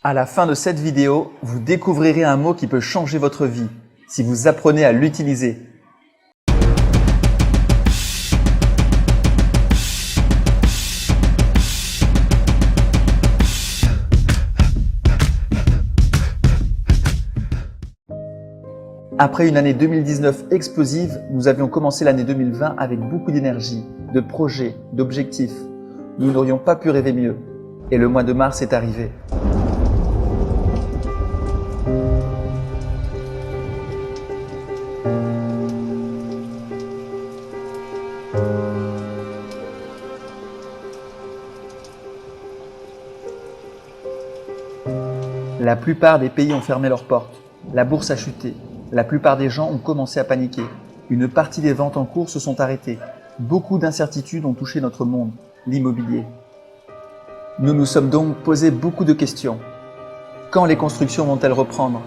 À la fin de cette vidéo, vous découvrirez un mot qui peut changer votre vie si vous apprenez à l'utiliser. Après une année 2019 explosive, nous avions commencé l'année 2020 avec beaucoup d'énergie, de projets, d'objectifs. Nous n'aurions pas pu rêver mieux. Et le mois de mars est arrivé. La plupart des pays ont fermé leurs portes. La bourse a chuté. La plupart des gens ont commencé à paniquer. Une partie des ventes en cours se sont arrêtées. Beaucoup d'incertitudes ont touché notre monde, l'immobilier. Nous nous sommes donc posé beaucoup de questions. Quand les constructions vont-elles reprendre?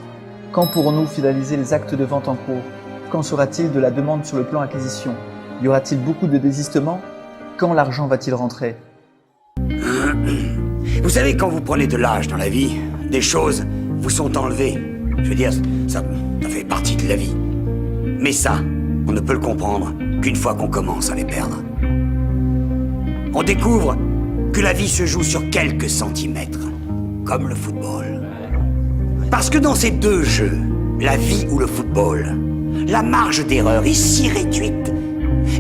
Quand pourrons-nous finaliser les actes de vente en cours? Qu'en sera-t-il de la demande sur le plan acquisition? Y aura-t-il beaucoup de désistements? Quand l'argent va-t-il rentrer? Vous savez, quand vous prenez de l'âge dans la vie, des choses vous sont enlevées. Je veux dire, ça fait partie de la vie. Mais ça, on ne peut le comprendre qu'une fois qu'on commence à les perdre. On découvre que la vie se joue sur quelques centimètres, comme le football. Parce que dans ces deux jeux, la vie ou le football, la marge d'erreur est si réduite.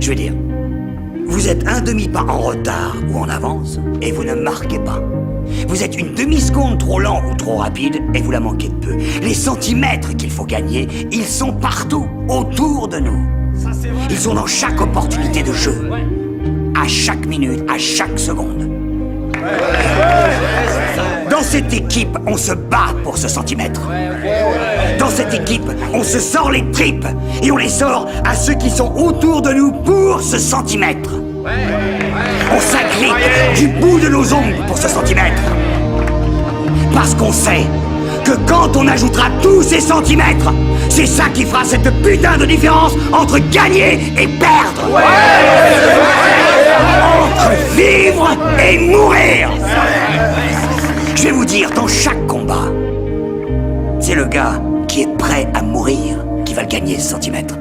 Je veux dire, vous êtes un demi-pas en retard ou en avance et vous ne marquez pas. Vous êtes une demi-seconde trop lent ou trop rapide et vous la manquez de peu. Les centimètres qu'il faut gagner, ils sont partout, autour de nous. Ils sont dans chaque opportunité de jeu, à chaque minute, à chaque seconde. Dans cette équipe, on se bat pour ce centimètre. Dans cette équipe, on se sort les tripes et on les sort à ceux qui sont autour de nous pour ce centimètre. On s'agrippe du bout de nos ongles pour ce centimètre. Parce qu'on sait que quand on ajoutera tous ces centimètres, c'est ça qui fera cette putain de différence entre gagner et perdre. Entre vivre et mourir. Je vais vous dire, dans chaque combat, c'est le gars qui est prêt à mourir qui va le gagner, ce centimètre.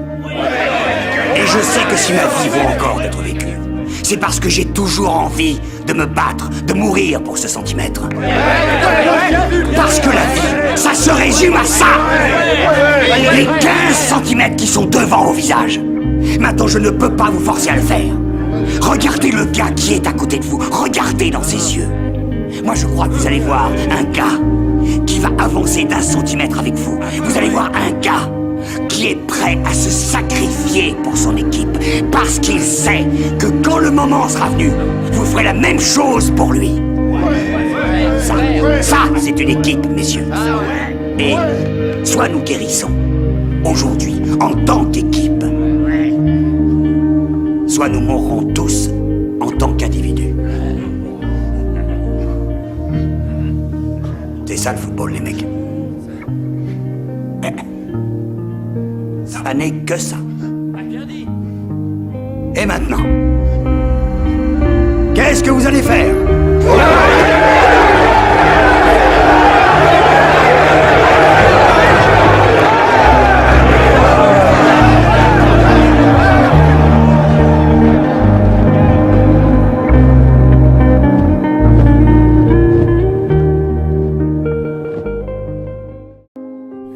Et je sais que si ma vie vaut encore d'être vécue, c'est parce que j'ai toujours envie de me battre, de mourir pour ce centimètre. Parce que la vie, ça se résume à ça. Les 15 centimètres qui sont devant vos visages. Maintenant, je ne peux pas vous forcer à le faire. Regardez le gars qui est à côté de vous. Regardez dans ses yeux. Moi, je crois que vous allez voir un gars qui va avancer d'1 centimètre avec vous. Vous allez voir un gars qui est prêt à se sacrifier pour son équipe, parce qu'il sait que quand le moment sera venu, vous ferez la même chose pour lui. Ça, c'est une équipe, messieurs. Et soit nous guérissons, aujourd'hui, en tant qu'équipe, soit nous mourrons tous en tant qu'individus. C'est ça le football, les mecs. Ça n'est que ça. Et maintenant, qu'est-ce que vous allez faire?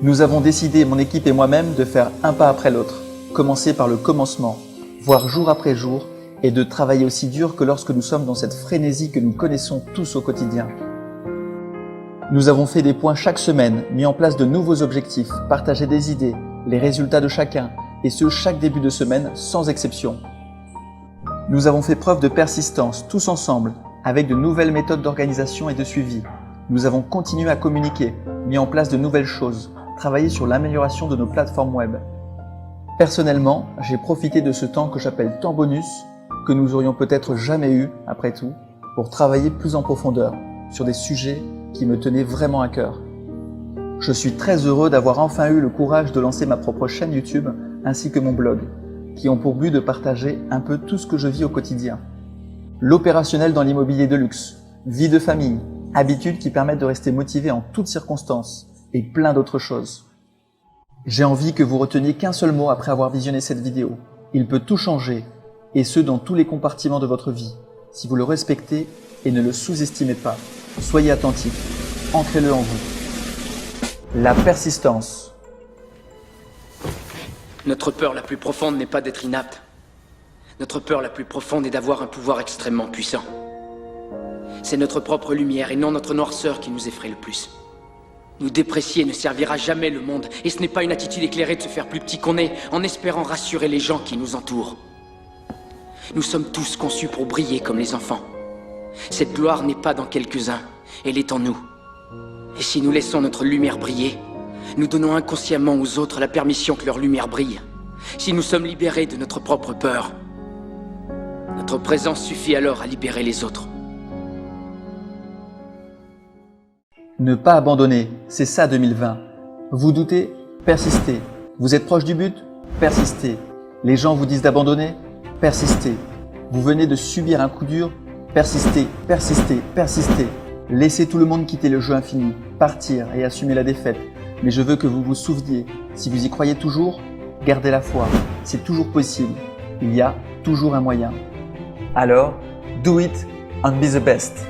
Nous avons décidé, mon équipe et moi-même, de faire un pas après l'autre, commencer par le commencement, voire jour après jour, et de travailler aussi dur que lorsque nous sommes dans cette frénésie que nous connaissons tous au quotidien. Nous avons fait des points chaque semaine, mis en place de nouveaux objectifs, partagé des idées, les résultats de chacun, et ce chaque début de semaine sans exception. Nous avons fait preuve de persistance, tous ensemble, avec de nouvelles méthodes d'organisation et de suivi. Nous avons continué à communiquer, mis en place de nouvelles choses, travaillé sur l'amélioration de nos plateformes web. Personnellement, j'ai profité de ce temps que j'appelle temps bonus, que nous aurions peut-être jamais eu, après tout, pour travailler plus en profondeur sur des sujets qui me tenaient vraiment à cœur. Je suis très heureux d'avoir enfin eu le courage de lancer ma propre chaîne YouTube ainsi que mon blog, qui ont pour but de partager un peu tout ce que je vis au quotidien. L'opérationnel dans l'immobilier de luxe, vie de famille, Habitudes qui permettent de rester motivé en toutes circonstances et plein d'autres choses. J'ai envie que vous reteniez qu'un seul mot après avoir visionné cette vidéo. Il peut tout changer, et ce dans tous les compartiments de votre vie, si vous le respectez et ne le sous-estimez pas. Soyez attentif, ancrez-le en vous. La persistance. Notre peur la plus profonde n'est pas d'être inapte. Notre peur la plus profonde est d'avoir un pouvoir extrêmement puissant. C'est notre propre lumière et non notre noirceur qui nous effraie le plus. Nous déprécier ne servira jamais le monde, et ce n'est pas une attitude éclairée de se faire plus petit qu'on est, en espérant rassurer les gens qui nous entourent. Nous sommes tous conçus pour briller comme les enfants. Cette gloire n'est pas dans quelques-uns, elle est en nous. Et si nous laissons notre lumière briller, nous donnons inconsciemment aux autres la permission que leur lumière brille. Si nous sommes libérés de notre propre peur, notre présence suffit alors à libérer les autres. Ne pas abandonner, c'est ça 2020. Vous doutez? Persistez. Vous êtes proche du but? Persistez. Les gens vous disent d'abandonner? Persistez. Vous venez de subir un coup dur? Persistez, persistez, persistez. Laissez tout le monde quitter le jeu infini, partir et assumer la défaite. Mais je veux que vous vous souveniez, si vous y croyez toujours, gardez la foi. C'est toujours possible. Il y a toujours un moyen. Alors, do it and be the best.